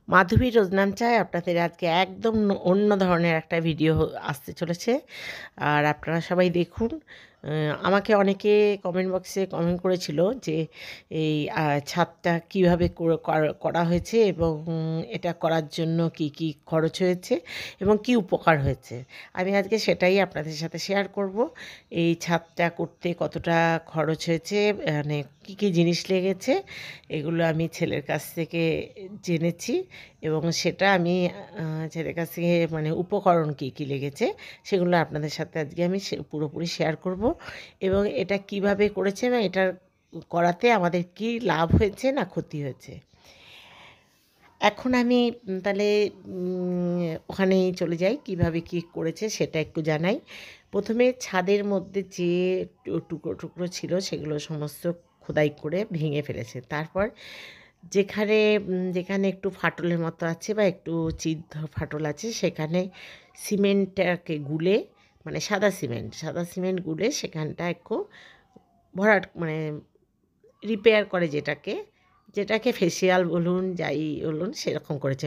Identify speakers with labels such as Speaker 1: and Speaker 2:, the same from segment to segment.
Speaker 1: মাধবী রোজনাম চায় আপনাদের আজকে একদম অন্য ধরনের একটা ভিডিও আসতে চলেছে। আর আপনারা সবাই দেখুন। আমাকে অনেকে কমেন্ট বক্সে কমেন্ট করেছিল যে এই ছাদটা কীভাবে করা হয়েছে এবং এটা করার জন্য কি কি খরচ হয়েছে এবং কি উপকার হয়েছে। আমি আজকে সেটাই আপনাদের সাথে শেয়ার করব। এই ছাদটা করতে কতটা খরচ হয়েছে, মানে কী কী জিনিস লেগেছে, এগুলো আমি ছেলের কাছ থেকে জেনেছি এবং সেটা আমি ছেলের কাছ থেকে মানে উপকরণ কী কী লেগেছে সেগুলো আপনাদের সাথে আজকে আমি পুরোপুরি শেয়ার করব এবং এটা কিভাবে করেছে এবং এটা করাতে আমাদের কি লাভ হয়েছে না ক্ষতি হয়েছে। এখন আমি তাহলে ওখানেই চলে যাই, কিভাবে কি করেছে সেটা একটু জানাই। প্রথমে ছাদের মধ্যে যে টুকরো টুকরো ছিল সেগুলো সমস্ত খোদাই করে ভেঙে ফেলেছে। তারপর যেখানে যেখানে একটু ফাটলের মতো আছে বা একটু ফাটল আছে সেখানে সিমেন্টটাকে গুলে, মানে সাদা সিমেন্ট গুলে সেখানটা একটু ভরাট, মানে রিপেয়ার করে, যেটাকে ফেসিয়াল বলুন যাই বলুন সেরকম করেছে।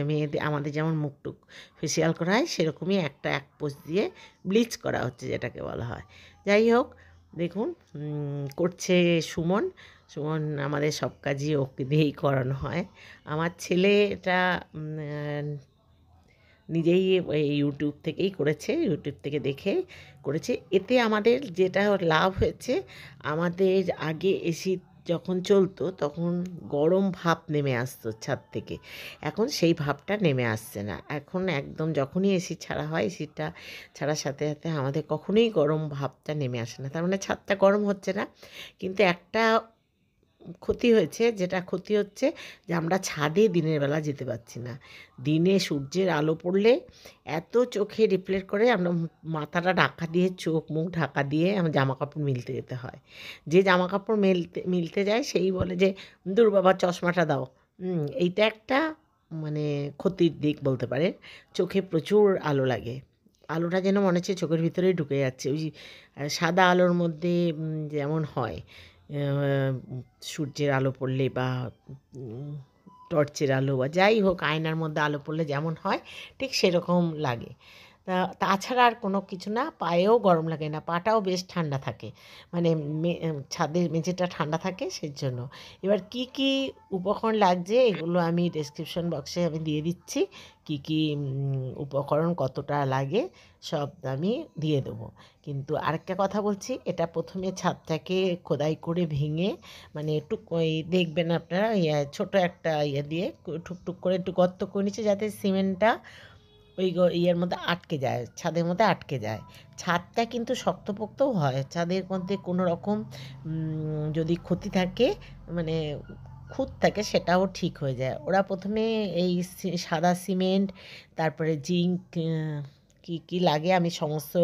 Speaker 1: আমাদের যেমন মুখটুক ফেসিয়াল করা হয় সেরকমই এক পোস্ট দিয়ে ব্লিচ করা হচ্ছে, যেটাকে বলা হয়। যাই হোক, দেখুন করছে সুমন। আমাদের সব কাজই ওকে দিয়েই করানো হয়। আমার ছেলে এটা নিজেই ইউটিউব থেকেই করেছে, ইউটিউব থেকে দেখে করেছে। এতে আমাদের যেটা লাভ হয়েছে, আমাদের আগে এসি যখন চলতো তখন গরম ভাপ নেমে আসতো ছাদ থেকে, এখন সেই ভাপটা নেমে আসছে না। এখন একদম যখনই এসি ছাড়া হয়, এসিটা ছাড়ার সাথে সাথে আমাদের কখনোই গরম ভাপটা নেমে আসে না। তার মানে ছাদটা গরম হচ্ছে না। কিন্তু একটা ক্ষতি হয়েছে, যেটা ক্ষতি হচ্ছে যে আমরা ছাদে দিনের বেলা যেতে পারছি না। দিনে সূর্যের আলো পড়লে এত চোখে রিফ্লেক্ট করে, আমরা মাথাটা ঢাকা দিয়ে, চোখ মুখ ঢাকা দিয়ে আমার জামা কাপড় মিলতে যেতে হয়। যে জামা কাপড় মিলতে যায় সেই বলে যে দূর বাবা চশমাটা দাও। এইটা একটা মানে ক্ষতির দিক বলতে পারেন। চোখে প্রচুর আলো লাগে, আলোটা যেন মনে হচ্ছে চোখের ভিতরেই ঢুকে যাচ্ছে। ওই সাদা আলোর মধ্যে যেমন হয় সূর্যের আলো পড়লে বা টর্চের আলো বা যাই হোক আয়নার মধ্যে আলো পড়লে যেমন হয় ঠিক সেরকম লাগে। তাছাড়া আর কোনো কিছু না। পায়েও গরম লাগে না, পাটাও বেশ ঠান্ডা থাকে, মানে ছাদের মেঝেটা ঠান্ডা থাকে সেই জন্য। এবার কি কি উপকরণ লাগছে এগুলো আমি ডেসক্রিপশন বক্সে আমি দিয়ে দিচ্ছি। কি কি উপকরণ কতটা লাগে সব আমি দিয়ে দেবো। কিন্তু আরেকটা কথা বলছি, এটা প্রথমে ছাদটাকে খোদাই করে ভেঙে, মানে একটু ওই দেখবেন আপনারা ছোটো একটা দিয়ে টুকটুক করে একটু গর্ত করে নিচ্ছে, যাতে সিমেন্টটা ওই ইয়ের মধ্যে আটকে যায়, ছাদের মধ্যে আটকে যায়। ছাদটা কিন্তু শক্তপোক্তও হয়, ছাদের মধ্যে কোনো রকম যদি ক্ষতি থাকে, মানে খুঁত থাকে, সেটাও ঠিক হয়ে যায়। ওরা প্রথমে এই সাদা সিমেন্ট, তারপরে জিঙ্ক, কী কী লাগে আমি সমস্ত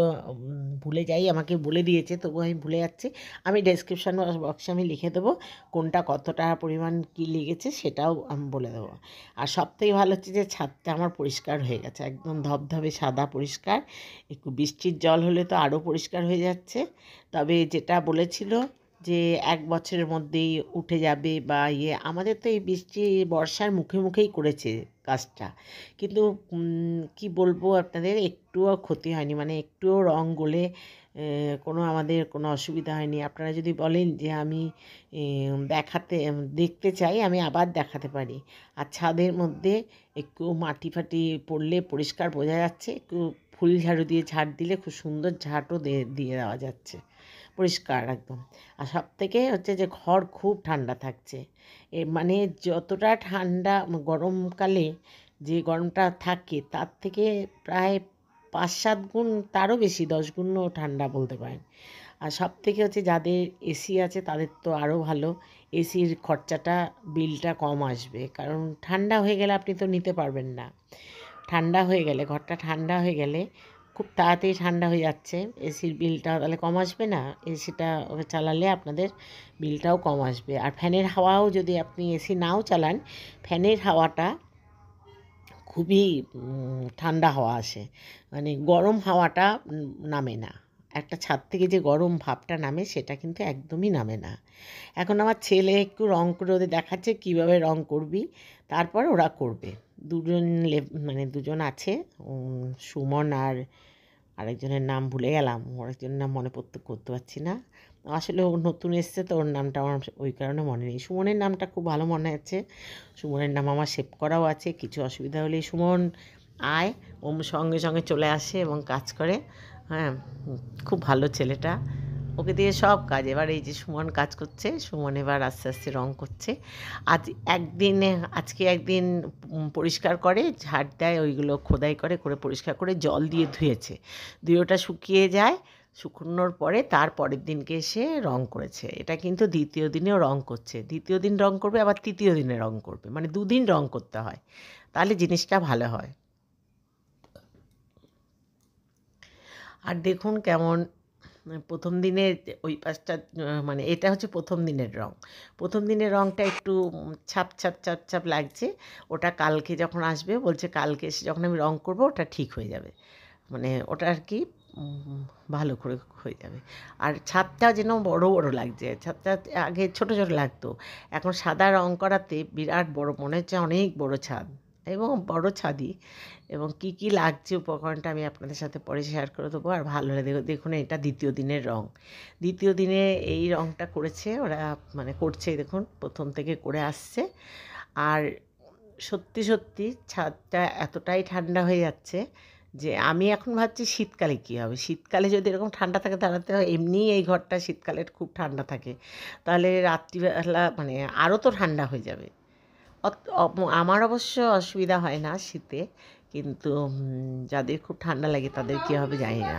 Speaker 1: ভুলে যাই, আমাকে বলে দিয়েছে তবু আমি ভুলে যাচ্ছি। আমি ডেসক্রিপশান বক্সে আমি লিখে দেবো কোনটা কতটা পরিমাণ কী লেগেছে, সেটাও আমি বলে দেবো। আর সবথেকে ভালো হচ্ছে যে ছাদটা আমার পরিষ্কার হয়ে গেছে, একদম ধবধবে সাদা পরিষ্কার। একটু বৃষ্টির জল হলে তো আরও পরিষ্কার হয়ে যাচ্ছে। তবে যেটা বলেছিল যে 1 বছরের মধ্যেই উঠে যাবে বা আমাদের তো এই বৃষ্টি বর্ষার মুখে মুখেই করেছে কাজটা, কিন্তু কি বলবো আপনাদের, একটুও ক্ষতি হয়নি, মানে একটুও রং গলে আমাদের কোনো অসুবিধা হয়নি। আপনারা যদি বলেন যে আমি দেখতে চাই, আমি আবার দেখাতে পারি। আর ছাদের মধ্যে একটু মাটি ফাটি পড়লে পরিষ্কার বোঝা যাচ্ছে, একটু ফুল ঝাড়ু দিয়ে ঝাড় দিলে খুব সুন্দর ঝাঁটও দিয়ে দেওয়া যাচ্ছে, পরিষ্কার একদম। আর সবথেকে হচ্ছে যে ঘর খুব ঠান্ডা থাকছে। মানে যতটা ঠান্ডা গরমকালে যে গরমটা থাকে তার থেকে প্রায় 5-7 গুণ, তারও বেশি 10 গুণও ঠান্ডা বলতে পারেন। আর সবথেকে হচ্ছে যাদের এসি আছে তাদের তো আরও ভালো, এসির খরচাটা বিলটা কম আসবে, কারণ ঠান্ডা হয়ে গেলে আপনি তো নিতে পারবেন না। ঠান্ডা হয়ে গেলে, ঘরটা ঠান্ডা হয়ে গেলে, খুব তাড়াতাড়ি ঠান্ডা হয়ে যাচ্ছে, এসির বিলটা তাহলে কম আসবে না? এসিটা চালালে আপনাদের বিলটাও কম আসবে। আর ফ্যানের হাওয়াও, যদি আপনি এসি নাও চালান, ফ্যানের হাওয়াটা খুবই ঠান্ডা হাওয়া আসে, মানে গরম হাওয়াটা নামে না। একটা ছাদ থেকে যে গরম ভাবটা নামে সেটা কিন্তু একদমই নামে না। এখন আমার ছেলে একটু রং করে ওদের দেখাচ্ছে কীভাবে রং করবি। তারপর ওরা করবে। দুজন মানে দুজন আছে, সুমন আর আরেকজনের নাম ভুলে গেলাম, আরেকজনের নাম মনে করতে পারছি না। আসলে ও নতুন এসছে তো ওর নামটা আমার ওই কারণে মনে নেই। সুমনের নামটা খুব ভালো মনে আছে, সুমনের নাম আমার সেভ করাও আছে। কিছু অসুবিধা হলেই সুমন আয়, ও সঙ্গে সঙ্গে চলে আসে এবং কাজ করে। হ্যাঁ, খুব ভালো ছেলেটা, ওকে দিয়ে সব কাজ। এবার এই যে সুমন কাজ করছে, সুমন এবার আস্তে আস্তে রং করছে। আজকে একদিন পরিষ্কার করে, ঝাড় দেয়, ওইগুলো খোদাই করে পরিষ্কার করে জল দিয়ে ধুয়েছে। ধুয়ে ওটা শুকিয়ে যায়, শুকনোর পরে তার পরের দিনকে এসে রং করেছে। এটা কিন্তু দ্বিতীয় দিনেও রং করছে। দ্বিতীয় দিন রং করবে, আবার তৃতীয় দিনে রং করবে, মানে দুদিন রং করতে হয়, তাহলে জিনিসটা ভালো হয়। আর দেখুন কেমন প্রথম দিনে ওই পাশটা, মানে এটা হচ্ছে প্রথম দিনের রং। প্রথম দিনের রংটা একটু ছাপ ছাপ ছাপ ছাপ লাগছে। ওটা কালকে যখন আসবে বলছে, কালকে এসে যখন আমি রং করব ওটা ঠিক হয়ে যাবে, মানে ওটা আর কি ভালো করে হয়ে যাবে। আর ছাদটা যেন বড় বড় লাগছে, ছাদটা আগে ছোট ছোট লাগতো, এখন সাদা রং করাতে বিরাট বড়, মনে হচ্ছে অনেক বড় ছাদ এবং বড় ছাদই। এবং কি কি লাগছে উপকরণটা আমি আপনাদের সাথে পরে শেয়ার করে দেবো। আর ভালো লাগে দেখুন, এটা দ্বিতীয় দিনের রং। দ্বিতীয় দিনে এই রংটা করেছে ওরা, মানে করছে, দেখুন প্রথম থেকে করে আসছে। আর সত্যি সত্যি ছাদটা এতটাই ঠান্ডা হয়ে যাচ্ছে যে আমি এখন ভাবছি শীতকালে কী হবে। শীতকালে যদি এরকম ঠান্ডা থাকে তাহলে তো এমনিই এই ঘরটা শীতকালে খুব ঠান্ডা থাকে, তাহলে রাত্রিবেলা মানে আরও তো ঠান্ডা হয়ে যাবে। আমার অবশ্য অসুবিধা হয় না শীতে, কিন্তু যাদের খুব ঠান্ডা লাগে তাদের কী হবে জানি না।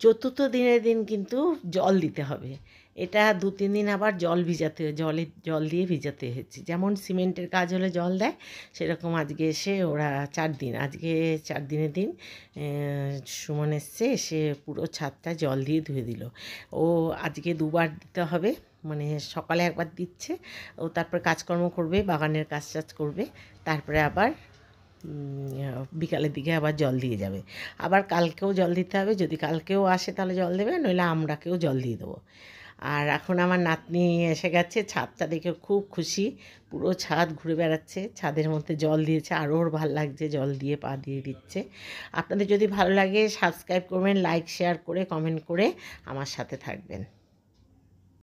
Speaker 1: চতুর্থ দিনের দিন কিন্তু জল দিতে হবে। এটা 2-3 দিন আবার জল দিয়ে ভিজাতে হয়েছে। যেমন সিমেন্টের কাজ হলে জল দেয়, সেরকম আজকে এসে ওরা 4 দিন, আজকে 4 দিনের দিন সুমন এসে পুরো ছাদটা জল দিয়ে ধুয়ে দিল। ও আজকে 2বার দিতে হবে, মানে সকালে একবার দিচ্ছে, ও তারপর কাজকর্ম করবে, বাগানের কাজ করবে, তারপরে আবার বিকালের দিকে আবার জল দিয়ে যাবে। আবার কালকেও জল দিতে হবে, যদি কালকেও আসে তাহলে জল দেবে, নইলে আমরাকেও জল দিয়ে দেবো। আর এখন আমার নাতনি এসে গেছে, ছাদটা দেখে খুব খুশি, পুরো ছাদ ঘুরে বেড়াচ্ছে, ছাদের মধ্যে জল দিয়েছে, আরও ওর ভালো লাগছে, জল দিয়ে পা দিয়ে দিচ্ছে। আপনাদের যদি ভালো লাগে সাবস্ক্রাইব করবেন, লাইক শেয়ার করে কমেন্ট করে আমার সাথে থাকবেন।